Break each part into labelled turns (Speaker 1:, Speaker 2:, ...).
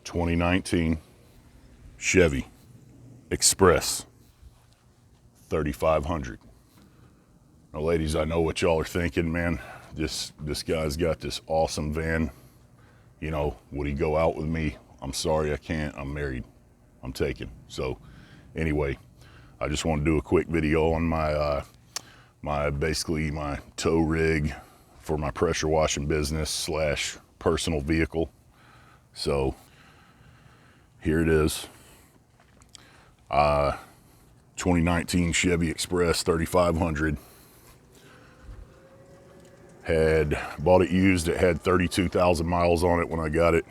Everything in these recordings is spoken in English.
Speaker 1: 2019 Chevy Express 3500. Now, ladies, I know what y'all are thinking, man. This guy's got this awesome van. You know, would he go out with me? I'm sorry, I can't. I'm married. I'm taken. So anyway, I just want to do a quick video on my basically my tow rig for my pressure washing business slash personal vehicle. So here it is. 2019 Chevy Express 3500. Had bought it used. It had 32,000 miles on it when I got it.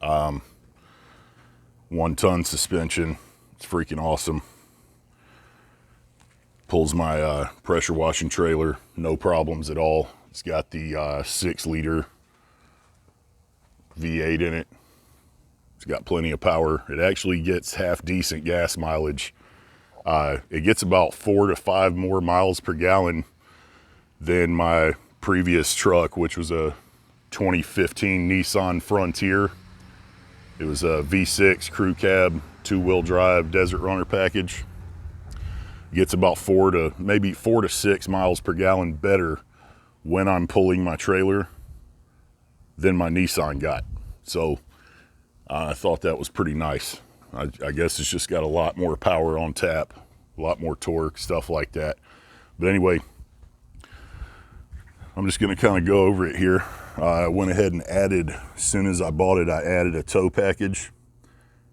Speaker 1: 1-ton suspension. It's freaking awesome. Pulls my pressure washing trailer, no problems at all. It's got the 6-liter V8 in it. It's got plenty of power. It actually gets half decent gas mileage. It gets about 4 to 5 more miles per gallon than my previous truck, which was a 2015 Nissan Frontier. It was a V6 crew cab, 2-wheel drive desert runner package. Gets about 4 to 6 miles per gallon better when I'm pulling my trailer than my Nissan got. So I thought that was pretty nice. I guess it's just got a lot more power on tap, a lot more torque, stuff like that. But anyway, I'm just gonna kind of go over it here. I went ahead and added, as soon as I bought it, I added a tow package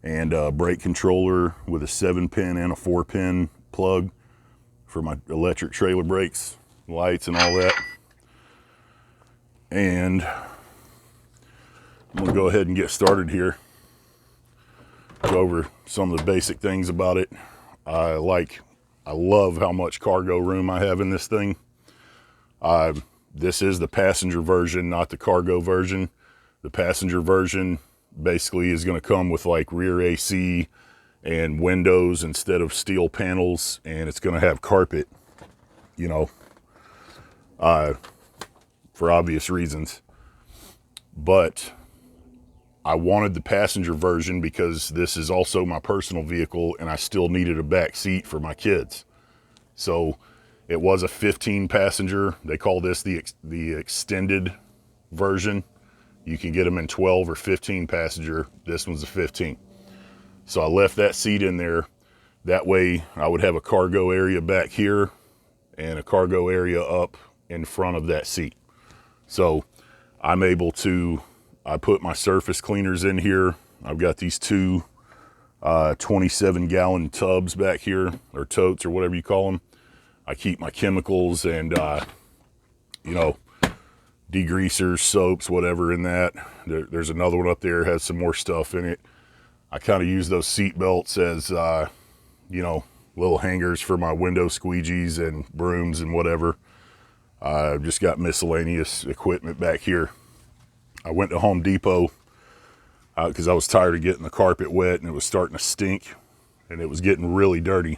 Speaker 1: and a brake controller with a 7-pin and a 4-pin plug for my electric trailer brakes, lights and all that. And I'm gonna go ahead and get started here. Go over some of the basic things about it. I love how much cargo room I have in this thing. This is the passenger version, not the cargo version. The passenger version basically is going to come with like rear AC and windows instead of steel panels, and it's going to have carpet, you know, for obvious reasons. But I wanted the passenger version because this is also my personal vehicle and I still needed a back seat for my kids. So it was a 15 passenger. They call this the extended version. You can get them in 12 or 15 passenger. This one's a 15. So I left that seat in there. That way I would have a cargo area back here and a cargo area up in front of that seat. So I'm able to, I put my surface cleaners in here. I've got these two 27-gallon tubs back here, or totes, or whatever you call them. I keep my chemicals and, you know, degreasers, soaps, whatever in that. There's another one up there, has some more stuff in it. I kind of use those seat belts as, you know, little hangers for my window squeegees and brooms and whatever. I've just got miscellaneous equipment back here. I went to Home Depot because I was tired of getting the carpet wet and it was starting to stink and it was getting really dirty.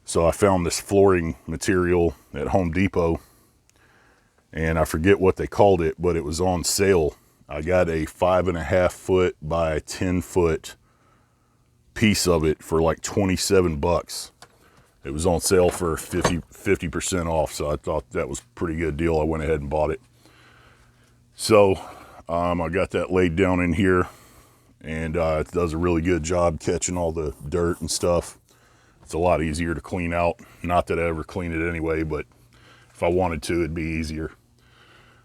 Speaker 1: So I found this flooring material at Home Depot, and I forget what they called it, but it was on sale. I got a 5.5 foot by 10 foot piece of it for like 27 bucks. It was on sale for 50% off. So I thought that was a pretty good deal. I went ahead and bought it. So I got that laid down in here, and it does a really good job catching all the dirt and stuff. It's a lot easier to clean out. Not that I ever clean it anyway, but if I wanted to, it'd be easier.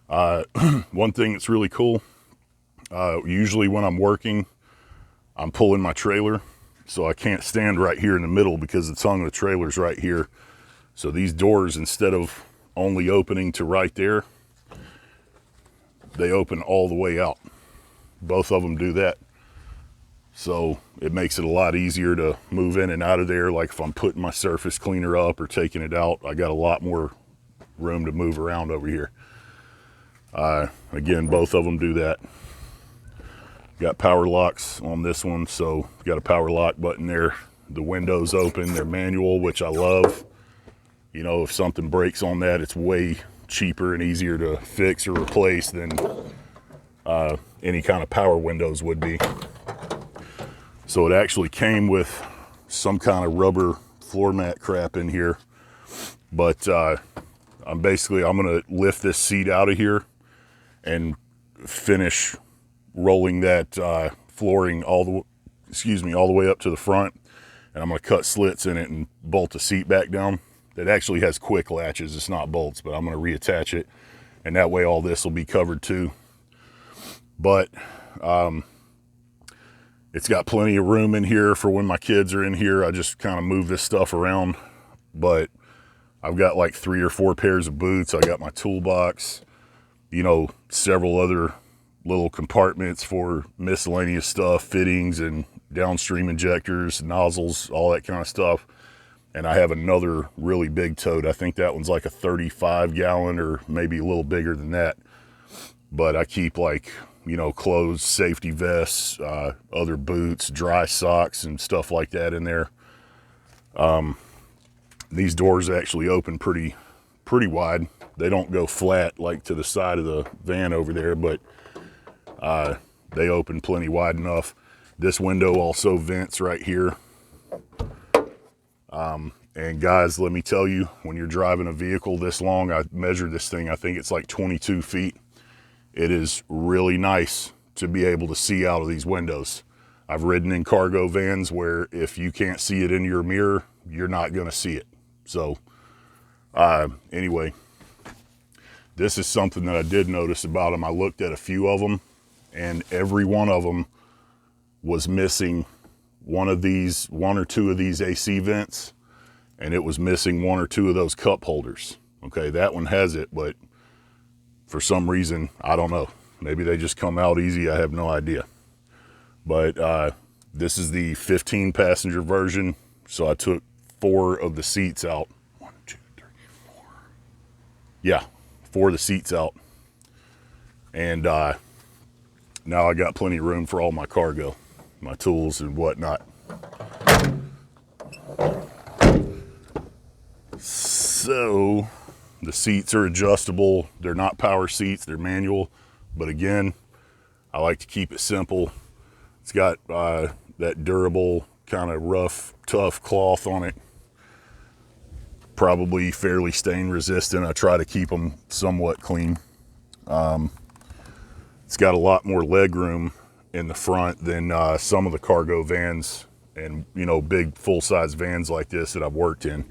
Speaker 1: One thing that's really cool, usually when I'm working, I'm pulling my trailer, so I can't stand right here in the middle because the tongue of the trailer's right here. So these doors, instead of only opening to right there, they open all the way out. Both of them do that. So it makes it a lot easier to move in and out of there. Like if I'm putting my surface cleaner up or taking it out, I got a lot more room to move around over here. Again, both of them do that. Got power locks on this one, so got a power lock button there. The window's open, they're manual, which I love. You know, if something breaks on that, it's way cheaper and easier to fix or replace than any kind of power windows would be. So it actually came with some kind of rubber floor mat crap in here. But I'm gonna lift this seat out of here and finish rolling that flooring all the way up to the front. And I'm gonna cut slits in it and bolt the seat back down. It actually has quick latches, it's not bolts, but I'm gonna reattach it. And that way all this will be covered too. But it's got plenty of room in here for when my kids are in here. I just kind of move this stuff around. But I've got like 3 or 4 pairs of boots. I got my toolbox, you know, several other little compartments for miscellaneous stuff, fittings and downstream injectors, nozzles, all that kind of stuff. And I have another really big tote. I think that one's like a 35 gallon or maybe a little bigger than that. But I keep, like, you know, clothes, safety vests, other boots, dry socks and stuff like that in there. These doors actually open pretty wide. They don't go flat like to the side of the van over there, but they open plenty wide enough. This window also vents right here. And guys, let me tell you, when you're driving a vehicle this long, I measured this thing, I think it's like 22 feet. It is really nice to be able to see out of these windows. I've ridden in cargo vans where if you can't see it in your mirror, you're not gonna see it. So anyway, this is something that I did notice about them. I looked at a few of them and every one of them was missing one or two of these AC vents, and it was missing 1 or 2 of those cup holders. Okay, that one has it, but for some reason, I don't know. Maybe they just come out easy, I have no idea. But this is the 15 passenger version, so I took 4 of the seats out. 1, 2, 3, 4. Yeah, 4 of the seats out. And now I got plenty of room for all my cargo, my tools and whatnot. So the seats are adjustable. They're not power seats, they're manual. But again, I like to keep it simple. It's got that durable, kind of rough, tough cloth on it. Probably fairly stain resistant. I try to keep them somewhat clean. It's got a lot more leg room in the front than some of the cargo vans and, you know, big full-size vans like this that I've worked in.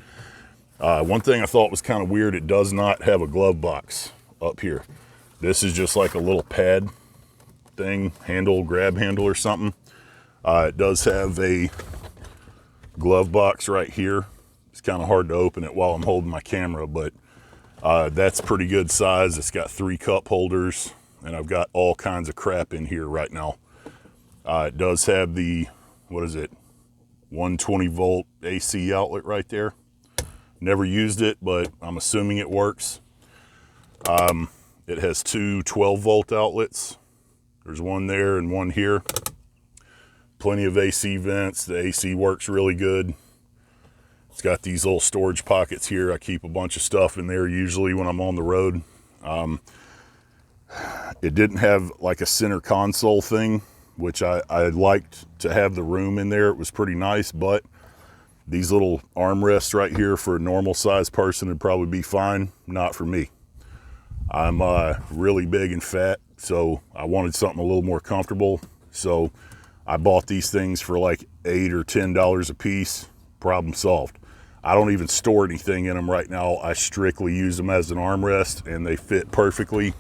Speaker 1: One thing I thought was kind of weird, it does not have a glove box up here. This is just like a little pad thing, grab handle or something. It does have a glove box right here. It's kind of hard to open it while I'm holding my camera, but that's pretty good size. It's got 3 cup holders, and I've got all kinds of crap in here right now. It does have the, 120 volt AC outlet right there. Never used it, but I'm assuming it works. It has 2 12 volt outlets. There's one there and one here. Plenty of AC vents. The AC works really good. It's got these little storage pockets here. I keep a bunch of stuff in there usually when I'm on the road. It didn't have like a center console thing, which I liked to have the room in there. It was pretty nice, but these little armrests right here for a normal sized person would probably be fine. Not for me. I'm really big and fat, so I wanted something a little more comfortable. So I bought these things for like $8 or $10 a piece. Problem solved. I don't even store anything in them right now. I strictly use them as an armrest, and they fit perfectly.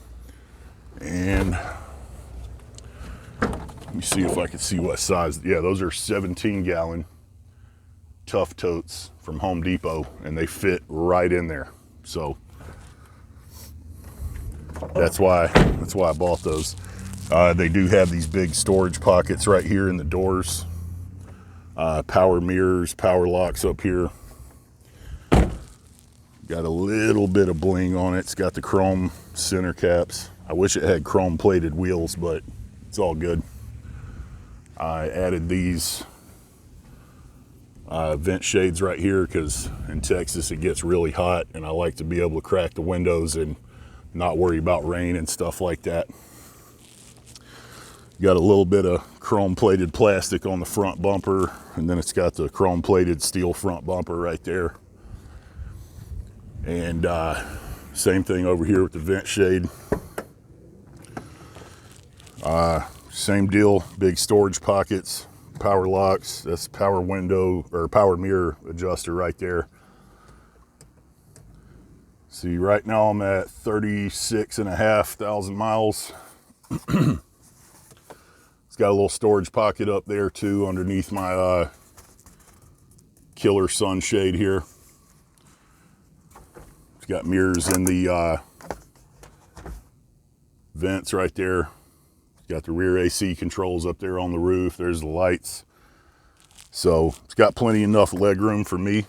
Speaker 1: And let me see if I can see what size. Yeah, those are 17 gallon tough totes from Home Depot, and they fit right in there. So that's why I bought those. They do have these big storage pockets right here in the doors. Power mirrors, power locks up here. Got a little bit of bling on it. It's got the chrome center caps. I wish it had chrome plated wheels, but it's all good. I added these vent shades right here because in Texas it gets really hot, and I like to be able to crack the windows and not worry about rain and stuff like that. Got a little bit of chrome plated plastic on the front bumper, and then it's got the chrome plated steel front bumper right there. And same thing over here with the vent shade. Same deal, big storage pockets, power locks. That's power window or power mirror adjuster right there. See, right now I'm at 36,500 miles. It's got a little storage pocket up there too underneath my killer sunshade here. It's got mirrors in the vents right there. It's got the rear AC controls up there on the roof. There's the lights. So it's got plenty enough leg room for me.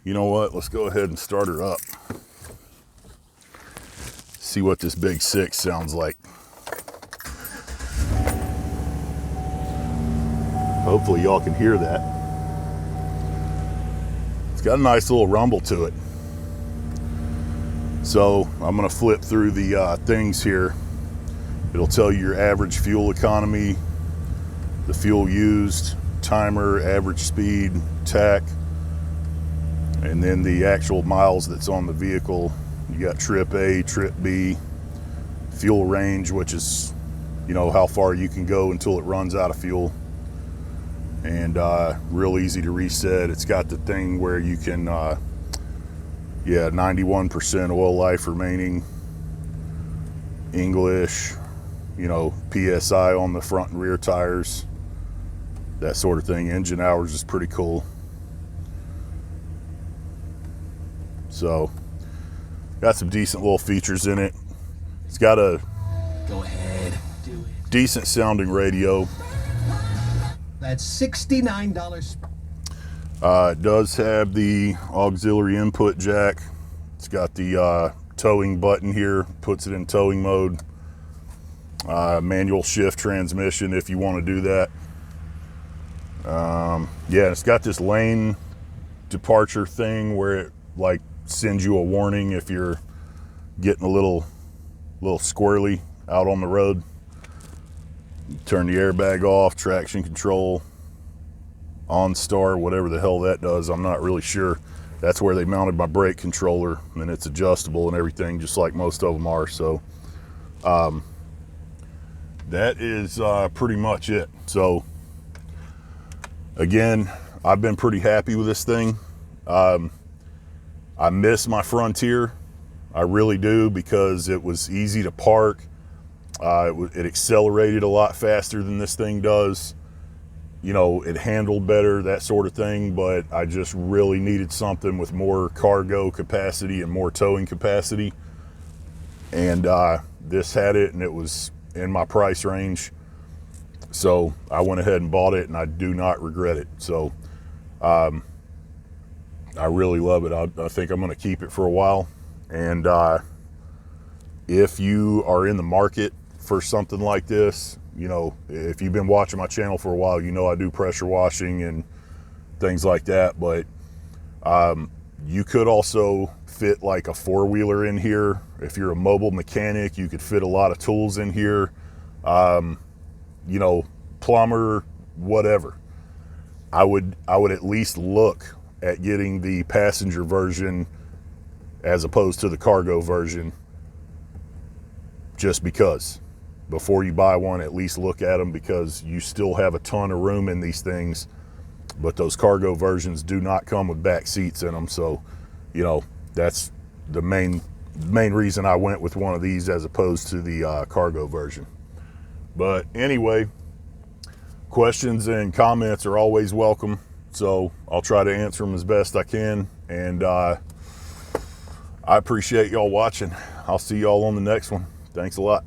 Speaker 1: You know what? Let's go ahead and start her up. See what this big six sounds like. Hopefully y'all can hear that. It's got a nice little rumble to it. So I'm gonna flip through the things here. It'll tell you your average fuel economy, the fuel used, timer, average speed, tack, and then the actual miles that's on the vehicle. You got trip A, trip B, fuel range, which is, you know, how far you can go until it runs out of fuel. And real easy to reset. It's got the thing where you can, 91% oil life remaining, English, you know, PSI on the front and rear tires, that sort of thing. Engine hours is pretty cool. So, got some decent little features in it. It's got a decent sounding radio.
Speaker 2: That's $69.
Speaker 1: It does have the auxiliary input jack. It's got the towing button here, puts it in towing mode. Manual shift transmission if you want to do that. Yeah, it's got this lane departure thing where it like sends you a warning if you're getting a little squirrely out on the road. Turn the airbag off, traction control, on start, whatever the hell that does, I'm not really sure. That's where they mounted my brake controller, and it's adjustable and everything, just like most of them are. So that is pretty much it. So again, I've been pretty happy with this thing. I miss my Frontier, I really do, because it was easy to park. It accelerated a lot faster than this thing does. You know, it handled better, that sort of thing, but I just really needed something with more cargo capacity and more towing capacity. And this had it, and it was in my price range. So I went ahead and bought it, and I do not regret it. So I really love it. I think I'm going to keep it for a while. And if you are in the market for something like this, you know, if you've been watching my channel for a while, you know I do pressure washing and things like that. But you could also fit like a four-wheeler in here. If you're a mobile mechanic, you could fit a lot of tools in here. You know, plumber, whatever. I would at least look at getting the passenger version as opposed to the cargo version, just because. Before you buy one, at least look at them, because you still have a ton of room in these things, but those cargo versions do not come with back seats in them. So, you know, that's the main reason I went with one of these as opposed to the cargo version. But anyway, questions and comments are always welcome, so I'll try to answer them as best I can. And I appreciate y'all watching. I'll see y'all on the next one. Thanks a lot.